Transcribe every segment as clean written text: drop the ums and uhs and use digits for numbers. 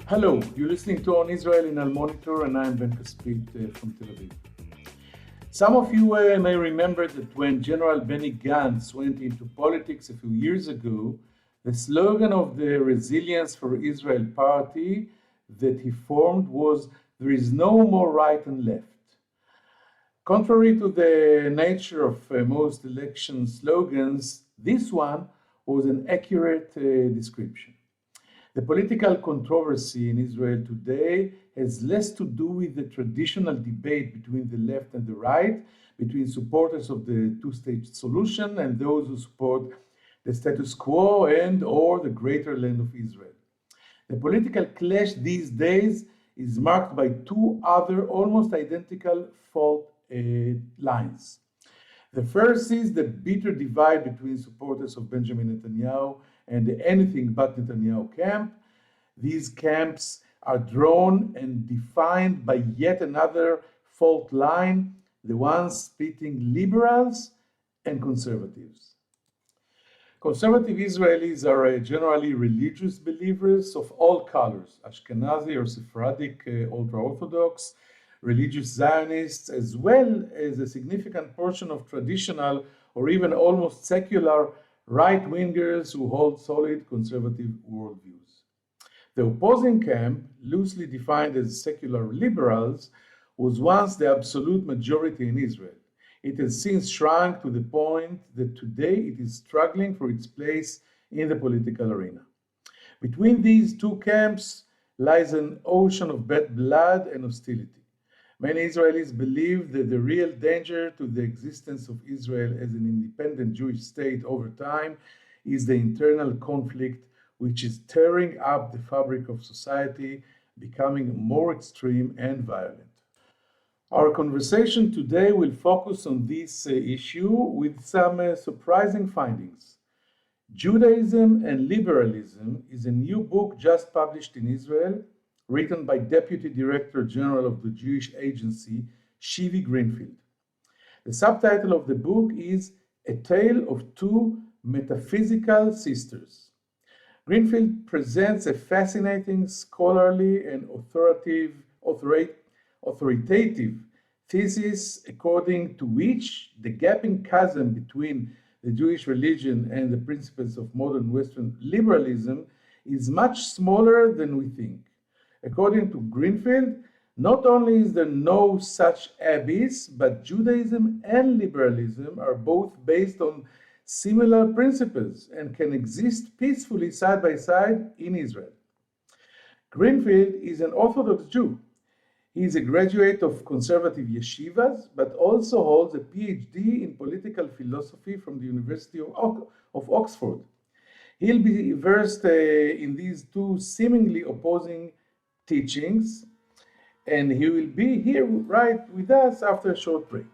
Hello, you're listening to On Israel in Al Monitor, and I'm Ben Caspit from Tel Aviv. Some of you may remember that when General Benny Gantz went into politics a few years ago, the slogan of the Resilience for Israel party that he formed was, "There is no more right and left." Contrary to the nature of most election slogans, this one was an accurate description. The political controversy in Israel today has less to do with the traditional debate between the left and the right, between supporters of the two-state solution and those who support the status quo and or the greater land of Israel. The political clash these days is marked by two other almost identical fault lines. The first is the bitter divide between supporters of Benjamin Netanyahu and the anything but Netanyahu camp. These camps are drawn and defined by yet another fault line, the ones splitting liberals and conservatives. Conservative Israelis are generally religious believers of all colors, Ashkenazi or Sephardic ultra-Orthodox, religious Zionists, as well as a significant portion of traditional or even almost secular right-wingers who hold solid conservative worldviews. The opposing camp, loosely defined as secular liberals, was once the absolute majority in Israel. It has since shrunk to the point that today it is struggling for its place in the political arena. Between these two camps lies an ocean of bad blood and hostility. Many Israelis believe that the real danger to the existence of Israel as an independent Jewish state over time is the internal conflict which is tearing up the fabric of society, becoming more extreme and violent. Our conversation today will focus on this issue with some surprising findings. Judaism and Liberalism is a new book just published in Israel, written by Deputy Director General of the Jewish Agency, Shivi Greenfield. The subtitle of the book is A Tale of Two Metaphysical Sisters. Greenfield presents a fascinating, scholarly, and authoritative thesis according to which the gaping chasm between the Jewish religion and the principles of modern Western liberalism is much smaller than we think. According to Greenfield, not only is there no such abyss, but Judaism and liberalism are both based on similar principles and can exist peacefully side by side in Israel. Greenfield is an Orthodox Jew. He is a graduate of conservative yeshivas, but also holds a PhD in political philosophy from the University of Oxford. He'll be versed in these two seemingly opposing teachings, and he will be here right with us after a short break.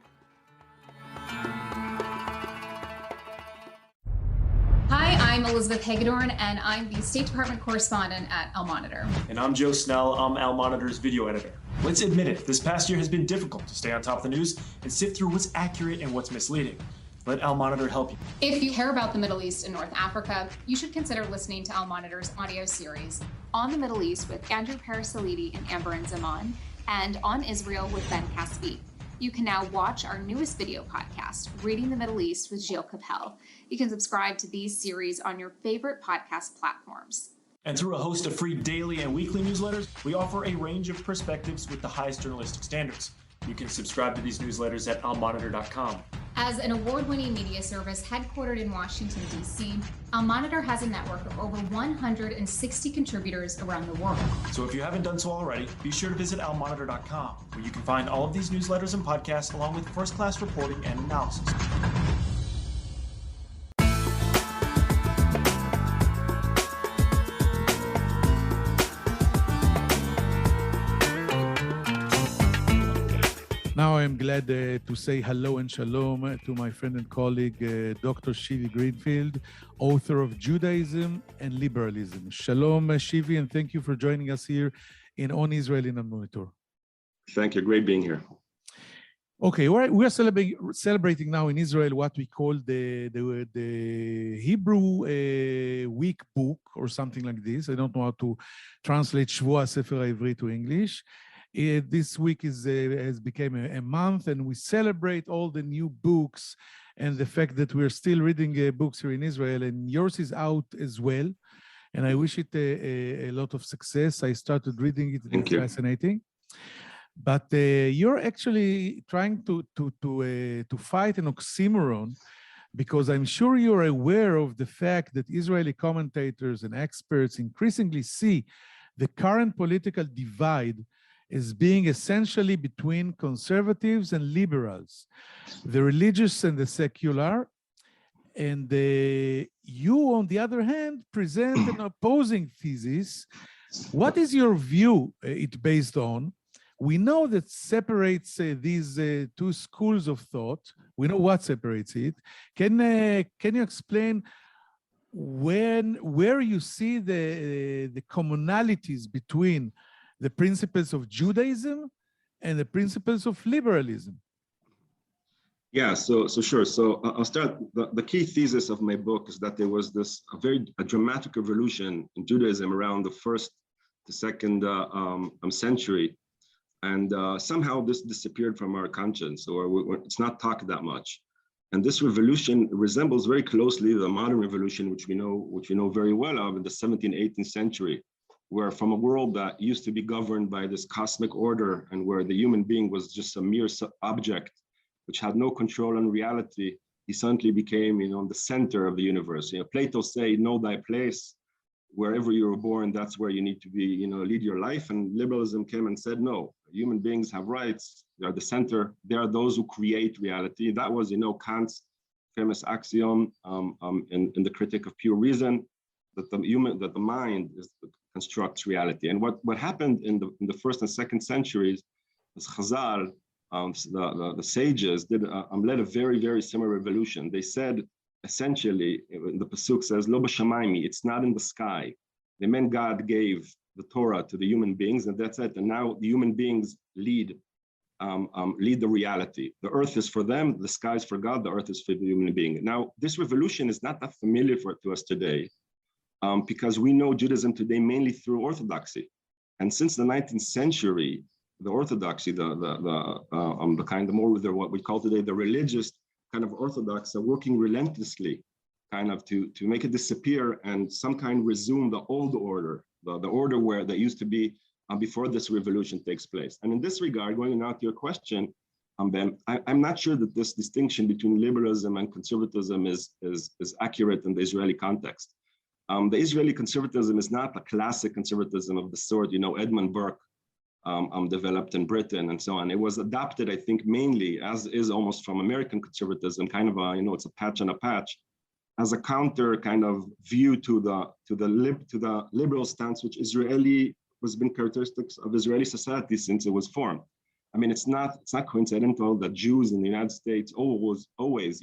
Hi, I'm Elizabeth Hagedorn, and I'm the State Department correspondent at Al Monitor. And I'm Joe Snell, I'm Al Monitor's video editor. Let's admit it, this past year has been difficult to stay on top of the news and sift through what's accurate and what's misleading. Let Al Monitor help you. If you care about the Middle East and North Africa, you should consider listening to Al Monitor's audio series On the Middle East with Andrew Parasalidi and Amber and Zaman, and On Israel with Ben Caspit. You can now watch our newest video podcast, Reading the Middle East with Gilles Capel. You can subscribe to these series on your favorite podcast platforms. And through a host of free daily and weekly newsletters, we offer a range of perspectives with the highest journalistic standards. You can subscribe to these newsletters at almonitor.com. As an award-winning media service headquartered in Washington, D.C., Al Monitor has a network of over 160 contributors around the world. So if you haven't done so already, be sure to visit almonitor.com, where you can find all of these newsletters and podcasts along with first-class reporting and analysis. Now I'm glad to say hello and shalom to my friend and colleague, Dr. Shivi Greenfield, author of Judaism and Liberalism. Shalom, Shivi, and thank you for joining us here in On Israel in Al Monitor. Thank you. Great being here. Okay, we're celebrating now in Israel what we call the Hebrew week book or something like this. I don't know how to translate Shvua Sefer HaIvri to English. This week has become a month, and we celebrate all the new books and the fact that we're still reading books here in Israel, and yours is out as well. And I wish it a lot of success. I started reading it. It's fascinating. But you're actually trying to fight an oxymoron, because I'm sure you're aware of the fact that Israeli commentators and experts increasingly see the current political divide as being essentially between conservatives and liberals, the religious and the secular. And you, on the other hand, present an opposing thesis. What is your view it based on? We know that separates these two schools of thought. We know what separates it. Can you explain where you see the commonalities between the principles of Judaism and the principles of liberalism? Yeah, so sure. So I'll start. The key thesis of my book is that there was a dramatic revolution in Judaism around the first to second century. And somehow this disappeared from our conscience, or it's not talked that much. And this revolution resembles very closely the modern revolution, which we know very well of in the 17th, 18th century, where from a world that used to be governed by this cosmic order and where the human being was just a mere object, which had no control on reality, he suddenly became, the center of the universe. Plato say, know thy place. Wherever you were born, that's where you need to be, lead your life. And liberalism came and said, no, human beings have rights. They are the center. They are those who create reality. That was, Kant's famous axiom in the Critique of Pure Reason, that the mind constructs reality. And what happened in the first and second centuries is Chazal, the sages, led a very, very similar revolution. They said, essentially, the Pasuk says, Lo b'shamayim, it's not in the sky. They meant God gave the Torah to the human beings, and that's it. And now the human beings lead the reality. The earth is for them, the sky is for God, the earth is for the human being. Now, this revolution is not that familiar to us today, because we know Judaism today mainly through orthodoxy. And since the 19th century, the orthodoxy, the kind of more what we call today the religious kind of orthodox, are working relentlessly kind of to make it disappear and some kind resume the old order, the order where that used to be before this revolution takes place. And in this regard, going now to your question, Ben, I'm not sure that this distinction between liberalism and conservatism is accurate in the Israeli context. The Israeli conservatism is not a classic conservatism of the sort, Edmund Burke developed in Britain and so on. It was adopted, I think, mainly, as is almost from American conservatism, kind of it's a patch on a patch, as a counter kind of view to the liberal stance, which has been characteristics of Israeli society since it was formed. I mean, it's not coincidental that Jews in the United States always,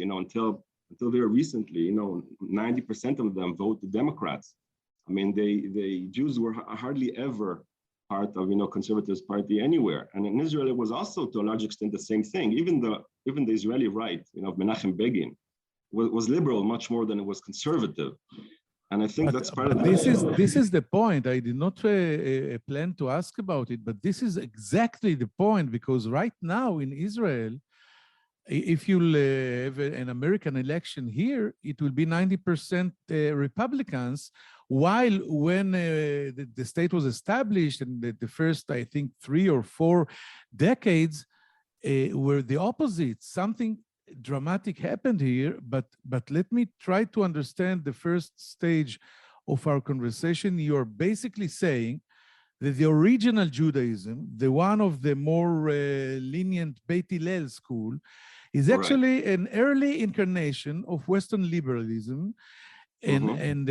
until very recently, 90% of them voted Democrats. I mean, the Jews were hardly ever part of conservative party anywhere, and in Israel it was also to a large extent the same thing. Even the Israeli right, of Menachem Begin, was liberal much more than it was conservative, and I think that's part of this is the point. I did not plan to ask about it, but this is exactly the point, because right now in Israel, if you'll have an American election here, it will be 90% Republicans. While when the state was established in the first, I think, 3 or 4 decades, were the opposite. Something dramatic happened here, but let me try to understand the first stage of our conversation. You're basically saying that the original Judaism, the one of the more lenient Beit Hillel school, is actually an early incarnation of Western liberalism. And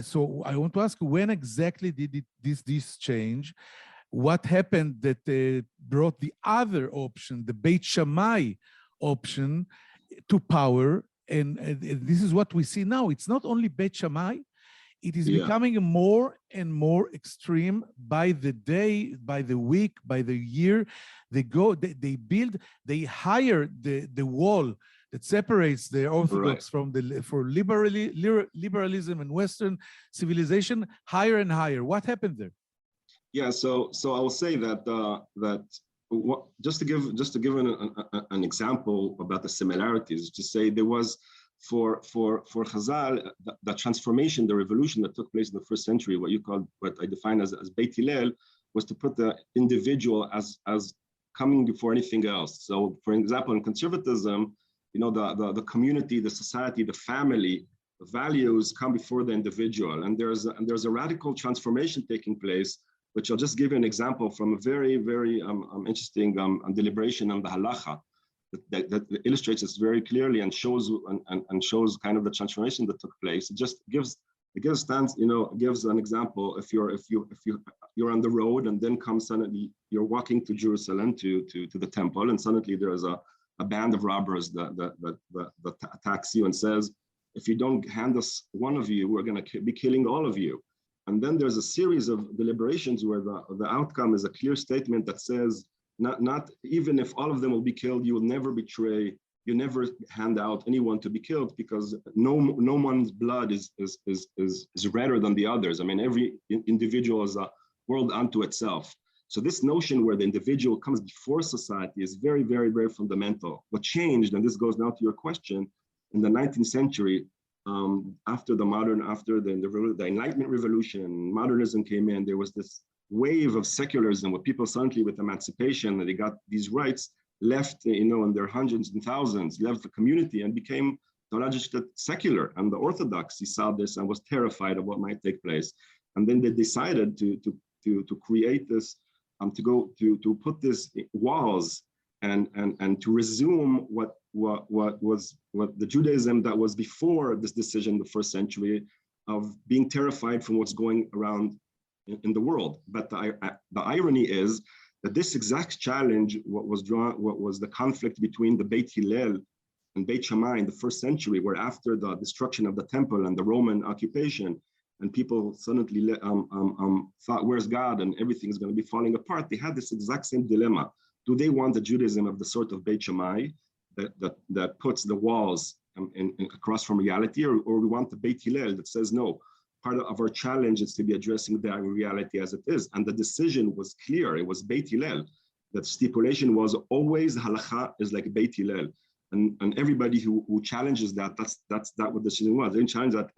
so I want to ask, when exactly did this change? What happened that brought the other option, the Beit Shammai option, to power? And this is what we see now. It's not only Beit Shammai, it is becoming more and more extreme by the day, by the week, by the year. They hire the wall that separates the Orthodox from liberalism and Western civilization higher and higher. What happened there? Yeah, so I will say that just to give an example about the similarities, to say there was for Chazal, the transformation, the revolution that took place in the first century, what I define as Beit Hillel, was to put the individual as coming before anything else. So, for example, in conservatism, the community, the society, the family, the values come before the individual, and there's a radical transformation taking place, which I'll just give you an example from a very, very interesting deliberation on the halacha that illustrates this very clearly and shows kind of the transformation that took place. It gives an example. If you're on the road and then suddenly you're walking to Jerusalem to the temple, and suddenly there's a band of robbers that attacks you and says, if you don't hand us one of you, we're going to be killing all of you. And then there's a series of deliberations where the outcome is a clear statement that says, not even if all of them will be killed, you will never betray, you never hand out anyone to be killed, because no one's blood is redder than the others. I mean, every individual is a world unto itself. So this notion where the individual comes before society is very, very, very fundamental. What changed, and this goes now to your question, in the 19th century, after the Enlightenment revolution, modernism came in, there was this wave of secularism where people suddenly, with emancipation, they got these rights, left, in their hundreds and thousands, left the community and became secular. And the Orthodoxy saw this and was terrified of what might take place. And then they decided to create this, to put these walls and to resume what the Judaism that was before this decision, the first century, of being terrified from what's going around in the world. But the irony is that this exact challenge, what was the conflict between the Beit Hillel and Beit Shammai in the first century, where after the destruction of the temple and the Roman occupation, and people suddenly thought, where's God? And everything is going to be falling apart. They had this exact same dilemma. Do they want the Judaism of the sort of Beit Shammai that puts the walls across from reality, or we want the Beit Hillel that says, no, part of our challenge is to be addressing the reality as it is? And the decision was clear. It was Beit Hillel. That stipulation was always halacha is like Beit Hillel. And everybody who challenges that, that's what the decision was. Any challenge that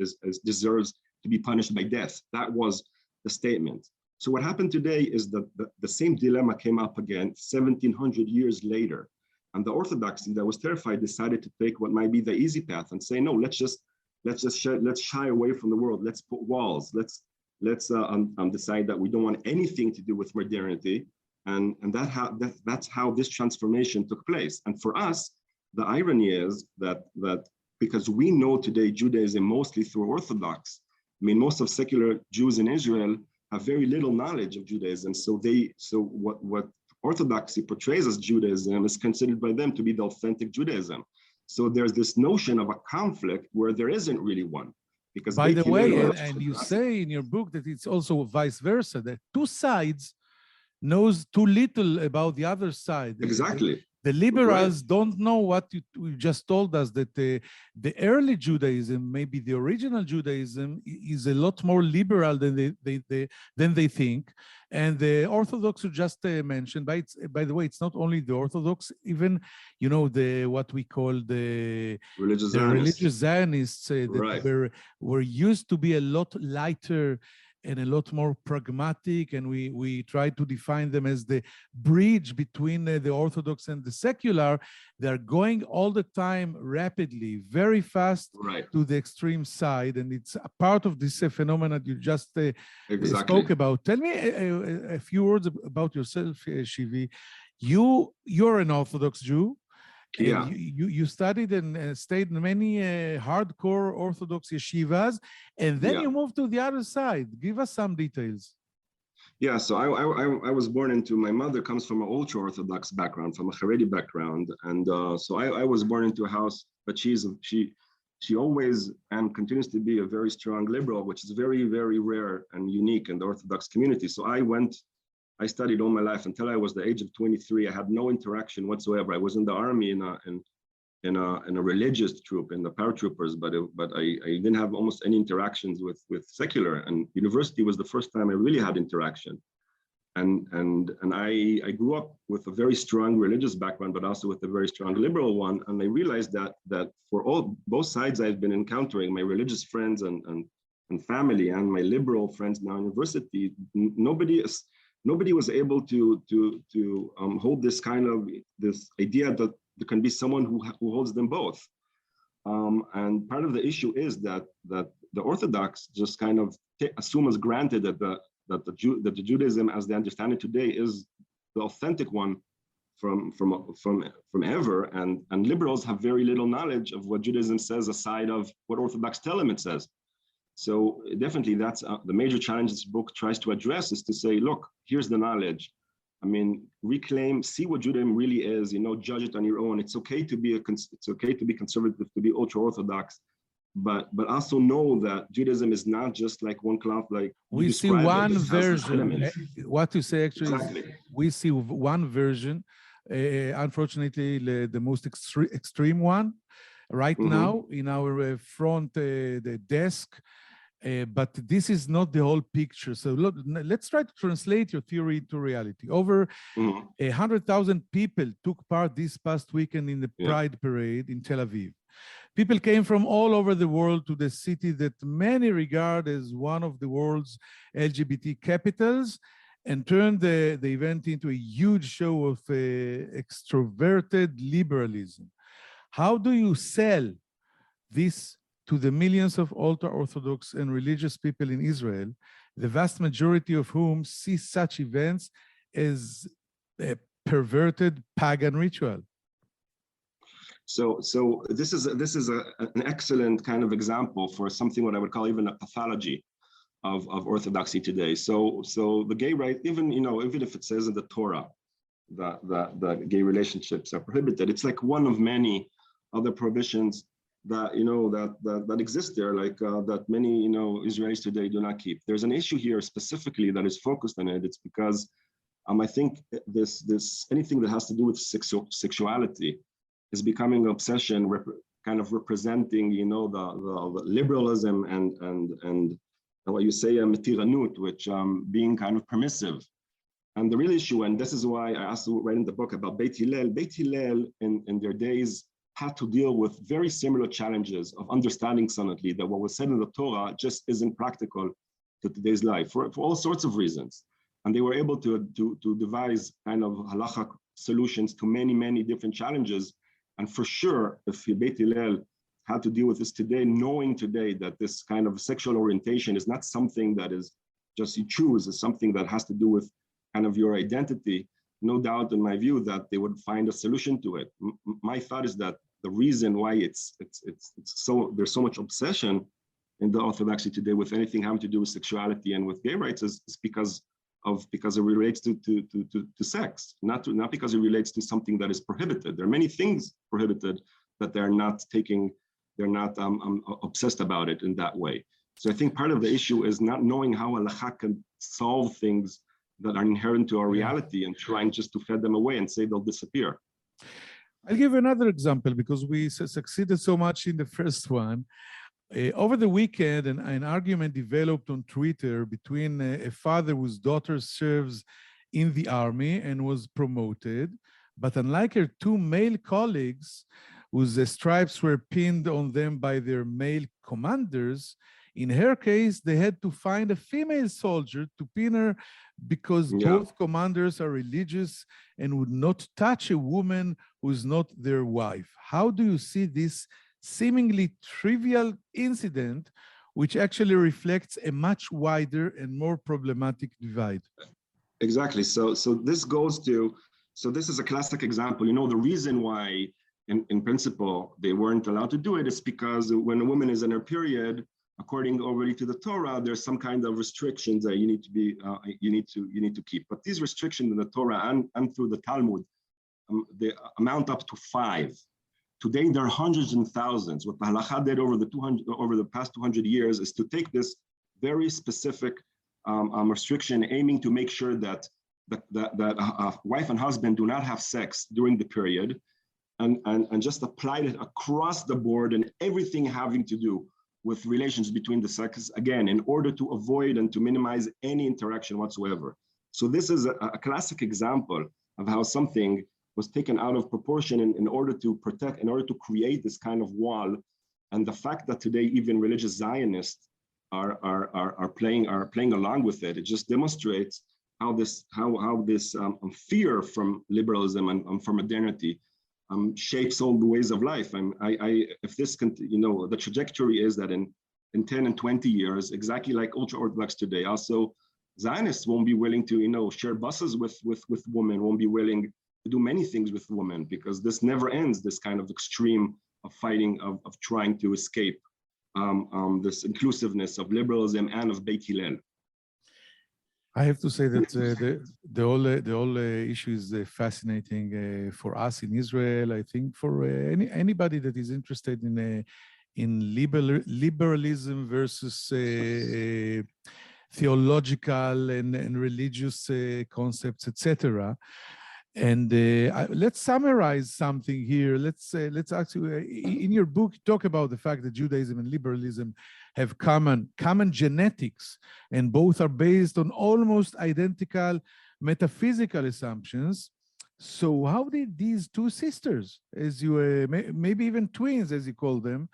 deserves to be punished by death. That was the statement. So what happened today is that the same dilemma came up again 1700 years later. And the Orthodoxy that was terrified decided to take what might be the easy path and say, no, let's shy away from the world. Let's put walls. Let's decide that we don't want anything to do with modernity. And that's how this transformation took place. And for us, the irony is that because we know today Judaism mostly through Orthodox. I mean, most of secular Jews in Israel have very little knowledge of Judaism. So what Orthodoxy portrays as Judaism is considered by them to be the authentic Judaism. So there's this notion of a conflict where there isn't really one. Because by the way, and you say in your book that it's also vice versa, that two sides knows too little about the other side. Exactly. The liberals don't know what you just told us, that the early Judaism, maybe the original Judaism, is a lot more liberal than they think. And the Orthodox you just mentioned, by the way, it's not only the Orthodox, even, what we call the religious Zionists that were used to be a lot lighter and a lot more pragmatic, and we try to define them as the bridge between the Orthodox and the secular. They're going all the time rapidly, very fast to the extreme side, and it's a part of this phenomenon you just spoke about. Tell me a few words about yourself, Shivi. You're an Orthodox Jew. Yeah. You studied and stayed in many hardcore Orthodox yeshivas, and then you moved to the other side. Give us some details. Yeah, so I was born into, my mother comes from an ultra-Orthodox background, from a Haredi background, and so I was born into a house, but she she always and continues to be a very strong liberal, which is very, very rare and unique in the Orthodox community. So I studied all my life until I was the age of 23. I had no interaction whatsoever. I was in the army in a religious troop, in the paratroopers, but I didn't have almost any interactions with secular. And university was the first time I really had interaction. And I grew up with a very strong religious background, but also with a very strong liberal one. And I realized that for both sides I've been encountering, my religious friends and family, and my liberal friends now in university, nobody was able to hold this idea that there can be someone who holds them both. And part of the issue is that the Orthodox just kind of assume as granted that the Judaism as they understand it today is the authentic one from ever, and liberals have very little knowledge of what Judaism says aside of what Orthodox tell them it says. So definitely that's the major challenge this book tries to address, is to say, look, here's the knowledge. I mean, see what Judaism really is, judge it on your own. It's okay to be conservative, to be ultra-Orthodox, but also know that Judaism is not just like one cloth, like we see one version. What you say actually exactly. is we see one version, unfortunately the most extreme one right now in our front the desk. But this is not the whole picture. So look, let's try to translate your theory to reality. Over 100,000 people took part this past weekend in the Pride Parade in Tel Aviv. People came from all over the world to the city that many regard as one of the world's LGBT capitals, and turned the event into a huge show of extroverted liberalism. How do you sell this to the millions of ultra-Orthodox and religious people in Israel, the vast majority of whom see such events as a perverted pagan ritual? So this is an excellent kind of example for something what I would call even a pathology of Orthodoxy today. So the gay right, even if it says in the Torah that gay relationships are prohibited, it's like one of many other prohibitions that that exist there, like that many Israelis today do not keep. There's an issue here specifically that is focused on it. It's because I think this anything that has to do with sexuality is becoming an obsession, kind of representing the liberalism and what you say metiranut, which being kind of permissive. And the real issue, and this is why I also write in the book about Beit Hillel. Beit Hillel in their days had to deal with very similar challenges of understanding suddenly that what was said in the Torah just isn't practical to today's life for all sorts of reasons. And they were able to devise kind of halacha solutions to many different challenges. And for sure, if Beit Hillel had to deal with this today, knowing today that this kind of sexual orientation is not something that is just you choose, it's something that has to do with kind of your identity, no doubt in my view that they would find a solution to it. My thought is that the reason why there's so much obsession in the Orthodoxy today with anything having to do with sexuality and with gay rights is because it relates to sex, not because it relates to something that is prohibited. There are many things prohibited that they're not obsessed about it in that way. So I think part of the issue is not knowing how halakha can solve things that are inherent to our reality and trying just to fed them away and say they'll disappear. I'll give another example because we succeeded so much in the first one. Over the weekend, an argument developed on Twitter between a father whose daughter serves in the army and was promoted, but unlike her two male colleagues whose stripes were pinned on them by their male commanders, in her case, they had to find a female soldier to pin her because both commanders are religious and would not touch a woman who is not their wife. How do you see this seemingly trivial incident, which actually reflects a much wider and more problematic divide? Exactly. So this is a classic example. The reason why, in principle, they weren't allowed to do it is because when a woman is in her period, according already to the Torah, there's some kind of restrictions that you need to keep. But these restrictions in the Torah and through the Talmud, they amount up to 5. Today, there are hundreds and thousands. What the halakha did over the past 200 years is to take this very specific restriction, aiming to make sure that wife and husband do not have sex during the period, and just applied it across the board and everything having to do with relations between the sexes, again, in order to avoid and to minimize any interaction whatsoever. So this is a classic example of how something was taken out of proportion in order to protect, in order to create this kind of wall. And the fact that today even religious Zionists are playing along with it, it just demonstrates how this fear from liberalism and from modernity shapes all the ways of life. If this, the trajectory is that in 10 and 20 years, exactly like ultra-Orthodox today, also Zionists won't be willing to, share buses with women, won't be willing to do many things with women, because this never ends, this kind of extreme of fighting, of trying to escape this inclusiveness of liberalism and of Beit Hillel. I have to say that the whole issue is fascinating for us in Israel. I think for anybody that is interested in liberalism versus theological and religious concepts, etc. And let's summarize something here. Let's actually, in your book, talk about the fact that Judaism and liberalism have common genetics, and both are based on almost identical metaphysical assumptions. So how did these two sisters, as you maybe even twins, as you call them,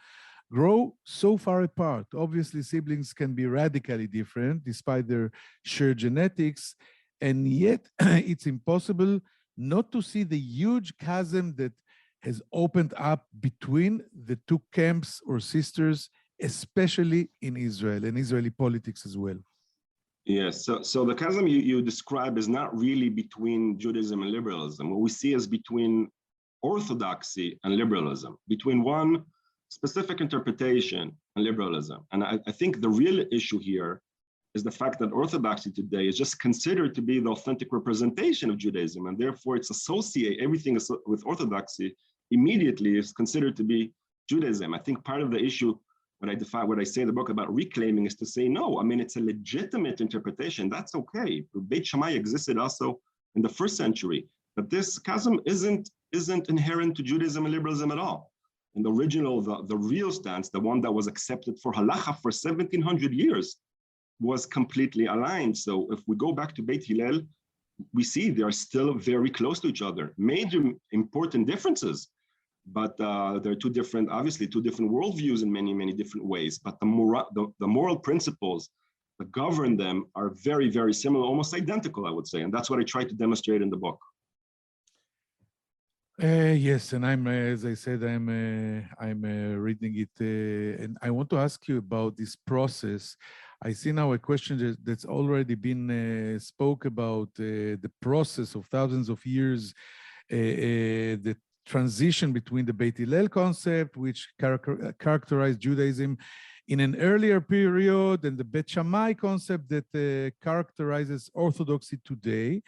grow so far apart? Obviously, siblings can be radically different despite their shared genetics, and yet it's impossible not to see the huge chasm that has opened up between the two camps or sisters, especially in Israel and Israeli politics as well. Yes, so the chasm you describe is not really between Judaism and liberalism. What we see is between orthodoxy and liberalism, between one specific interpretation and liberalism. And I think the real issue here is the fact that orthodoxy today is just considered to be the authentic representation of Judaism, and therefore it's everything with orthodoxy immediately is considered to be Judaism. I think part of the issue, what I say in the book about reclaiming, is to say, no, I mean, it's a legitimate interpretation. That's okay. Beit Shammai existed also in the 1st century, but this chasm isn't inherent to Judaism and liberalism at all. And the original, the real stance, the one that was accepted for halacha for 1700 years, was completely aligned. So if we go back to Beit Hillel, we see they are still very close to each other. Major important differences, but there are two different worldviews in many, many different ways. But the moral principles that govern them are very, very similar, almost identical, I would say. And that's what I try to demonstrate in the book. Yes, and as I said, I'm reading it, and I want to ask you about this process. I see now a question that's already been spoke about, the process of thousands of years, the transition between the Beit Hillel concept, which characterized Judaism in an earlier period, and the Beit Shammai concept that characterizes Orthodoxy today.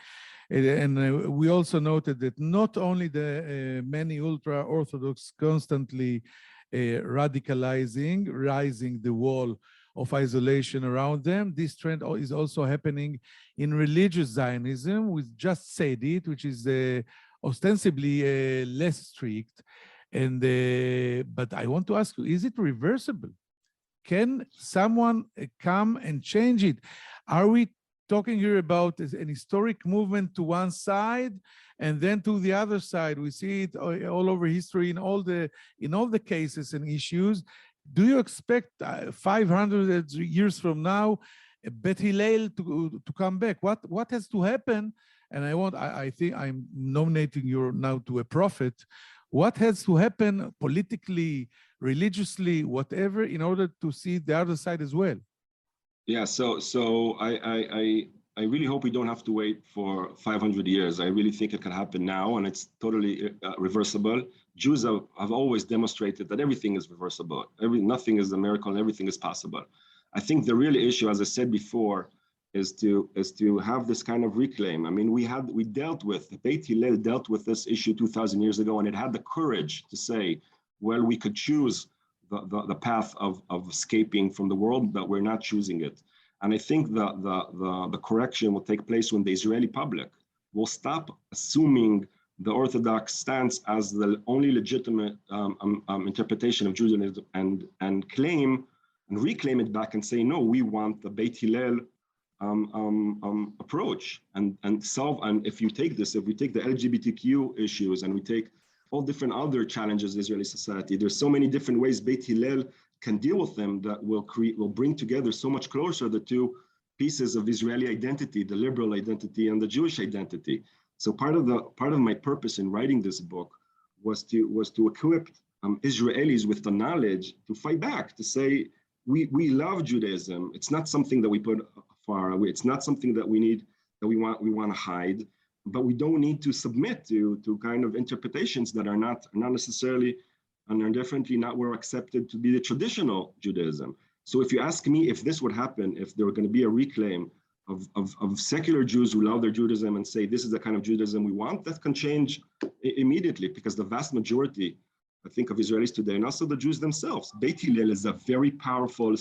And we also noted that not only the many ultra-Orthodox constantly radicalizing, rising the wall of isolation around them, this trend is also happening in religious Zionism. We just said it, which is ostensibly less strict. And but I want to ask you, is it reversible? Can someone come and change it? Are we talking here about an historic movement to one side and then to the other side? We see it all over history in all the cases and issues. Do you expect 500 years from now Beit Hillel to come back? What has to happen? And I think I'm nominating you now to a prophet. What has to happen politically, religiously, whatever, in order to see the other side as well? Yeah, so I really hope we don't have to wait for 500 years. I really think it can happen now, and it's totally reversible. Jews have always demonstrated that everything is reversible. Nothing is a miracle, and everything is possible. I think the real issue, as I said before, is to have this kind of reclaim. I mean, Beit Hillel dealt with this issue 2,000 years ago, and it had the courage to say, well, we could choose the path of escaping from the world, but we're not choosing it. And I think the correction will take place when the Israeli public will stop assuming the Orthodox stance as the only legitimate interpretation of Judaism and reclaim it back and say, no, we want the Beit Hillel approach and solve. And if we take the LGBTQ issues and we take all different other challenges in Israeli society, there's so many different ways Beit Hillel can deal with them that will bring together so much closer the two pieces of Israeli identity, the liberal identity and the Jewish identity. So part of my purpose in writing this book was to equip Israelis with the knowledge to fight back, to say, we love Judaism. It's not something that we put far away. It's not something that we want to hide, but we don't need to submit to kind of interpretations that are not necessarily and are definitely not were accepted to be the traditional Judaism. So if you ask me if this would happen, if there were going to be a reclaim of secular Jews who love their Judaism and say, this is the kind of Judaism we want, that can change immediately, because the vast majority, I think, of Israelis today, and also the Jews themselves, Beit Hillel is a very powerful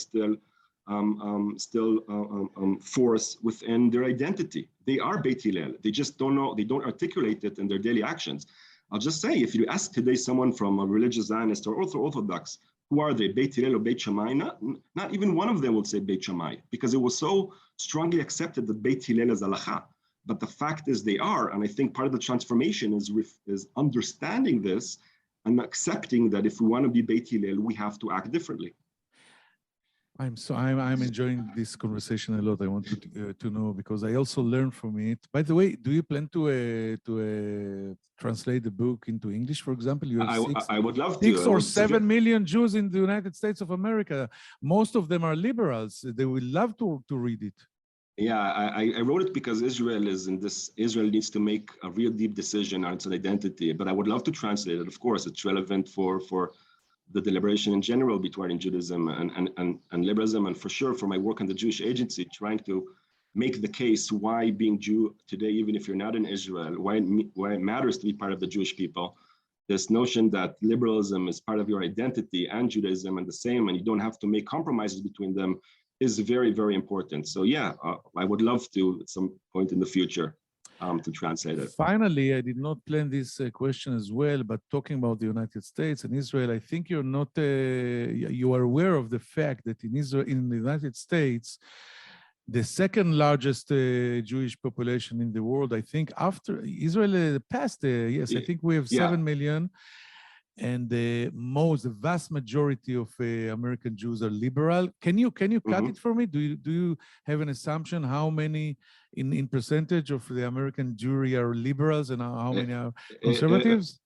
force within their identity. They are Beit Hillel. They just don't know, they don't articulate it in their daily actions. I'll just say, if you ask today someone from a religious Zionist or Orthodox, who are they, Beit Hillel or Beit Shammai? Not even one of them will say Beit Shammai, because it was so strongly accepted that Beit Hillel is halacha. But the fact is they are, and I think part of the transformation is understanding this and accepting that if we want to be Beit Hillel, we have to act differently. I'm enjoying this conversation a lot. I want to know, because I also learned from it. By the way, do you plan to translate the book into English, for example? You have I would love to. 6 or 7 million Jews in the United States of America. Most of them are liberals. They will love to read it. Yeah, I wrote it because Israel needs to make a real deep decision on its identity. But I would love to translate it. Of course, it's relevant for the deliberation in general between Judaism and liberalism, and for sure for my work in the Jewish Agency, trying to make the case why being Jew today, even if you're not in Israel, why it matters to be part of the Jewish people. This notion that liberalism is part of your identity and Judaism and the same, and you don't have to make compromises between them, is very, very important. So yeah, I would love to at some point in the future to translate it. Finally, I did not plan this question as well, but talking about the United States and Israel, I think you are aware of the fact that in the United States, the second largest Jewish population in the world, I think after Israel passed, yes, I think we have 7 million. And the vast majority of American Jews are liberal. Can you cut it for me? Do you have an assumption how many in percentage of the American Jewry are liberals and how many are conservatives?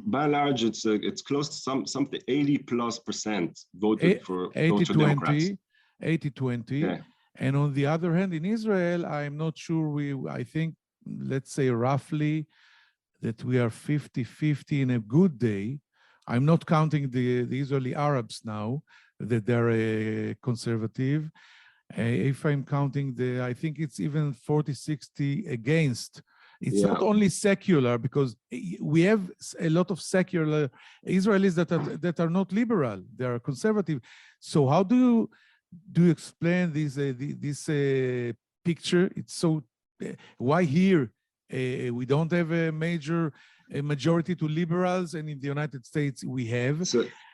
By and large, it's close to something 80+% voted for 80-20, 80-20. Yeah. And on the other hand, in Israel, I'm not sure I think, let's say roughly, that we are 50-50 in a good day. I'm not counting the Israeli Arabs now, that they're conservative. If I'm counting I think it's even 40-60 against. It's not only secular, because we have a lot of secular Israelis that are not liberal, they are conservative. So how do you explain this picture? It's so, why here we don't have a majority to liberals, and in the United States we have?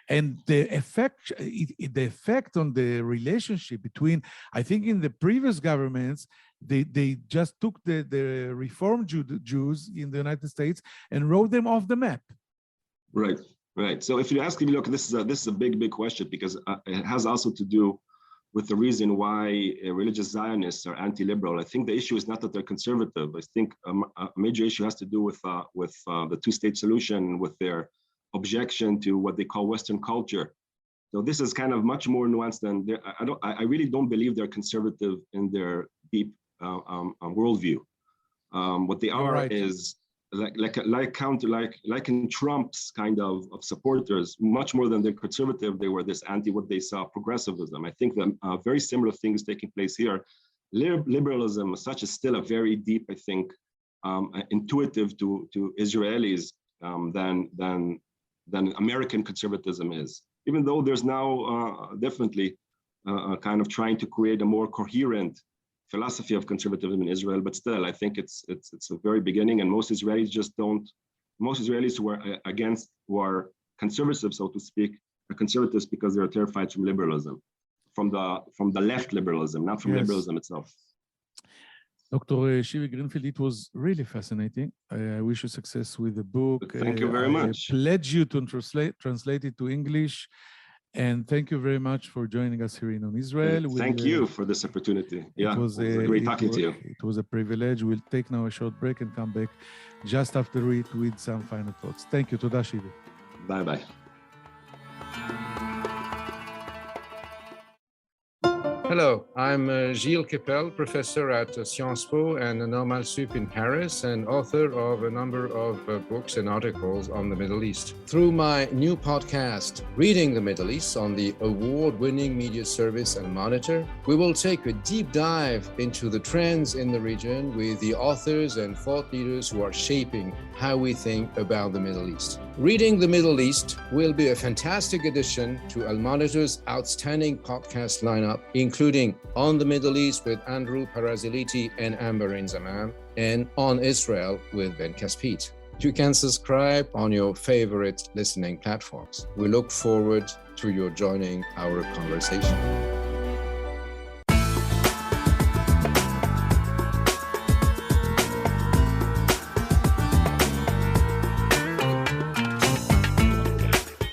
And the effect on the relationship between, I think in the previous governments, they just took the Reform Jews in the United States and wrote them off the map. Right. So if you ask me, look, this is a big question, because it has also to do with the reason why religious Zionists are anti-liberal. I think the issue is not that they're conservative. I think a major issue has to do with the two-state solution, with their objection to what they call Western culture. So this is kind of much more nuanced than I really don't believe they're conservative in their deep worldview. What they are is like in Trump's kind of supporters, much more than they're conservative, they were this what they saw progressivism. I think that very similar things taking place here. liberalism as such is still a very deep, I think, intuitive to Israelis than American conservatism is. Even though there's now definitely kind of trying to create a more coherent philosophy of conservatism in Israel, but still, I think it's a very beginning, and most Israelis who are conservative, so to speak, are conservatives because they're terrified from liberalism, from the left liberalism, not from liberalism itself. Dr. Shivi Greenfield, it was really fascinating. I wish you success with the book. Thank you very much. I pledge you to translate it to English. And thank you very much for joining us here in On Israel. Thank you for this opportunity. Yeah, it was great talking to you. It was a privilege. We'll take now a short break and come back just after it with some final thoughts. Thank you. Toda Shivi. Bye-bye. Hello, I'm Gilles Kepel, professor at Sciences Po and Normal Sup in Paris, and author of a number of books and articles on the Middle East. Through my new podcast, Reading the Middle East, on the award-winning media service and Monitor, we will take a deep dive into the trends in the region with the authors and thought leaders who are shaping how we think about the Middle East. Reading the Middle East will be a fantastic addition to Al Monitor's outstanding podcast lineup, including On the Middle East with Andrew Paraziliti and Amber Zaman, and On Israel with Ben Caspit. You can subscribe on your favorite listening platforms. We look forward to your joining our conversation.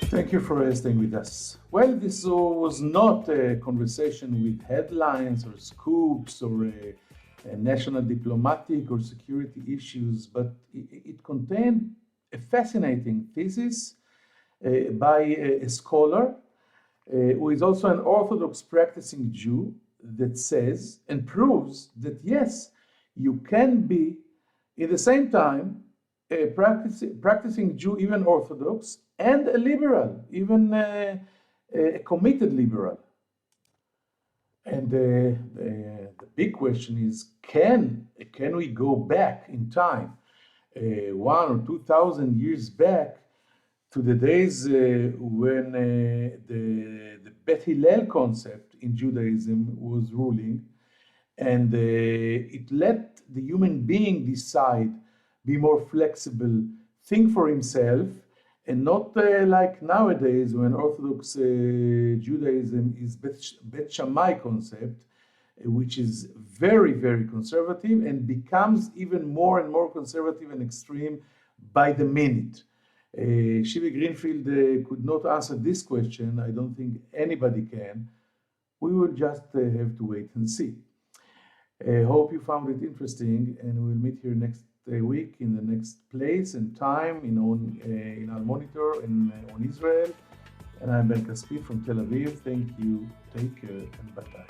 Thank you for staying with us. Well, this was not a conversation with headlines or scoops or national diplomatic or security issues, but it contained a fascinating thesis by a scholar who is also an Orthodox practicing Jew that says and proves that yes, you can be at the same time a practicing Jew, even Orthodox, and a liberal, even a committed liberal. And the big question is, can we go back in time 1,000 or 2,000 years back to the days when the Bet Hillel concept in Judaism was ruling, and it let the human being decide, be more flexible, think for himself, and not like nowadays when Orthodox Judaism is Bet Shammai concept, which is very, very conservative and becomes even more and more conservative and extreme by the minute. Shivi Greenfield could not answer this question. I don't think anybody can. We will just have to wait and see. Hope you found it interesting, and we'll meet here next week in the next place and time in Al Monitor and on Israel. And I'm Ben Caspit from Tel Aviv. Thank you. Take care and bye-bye.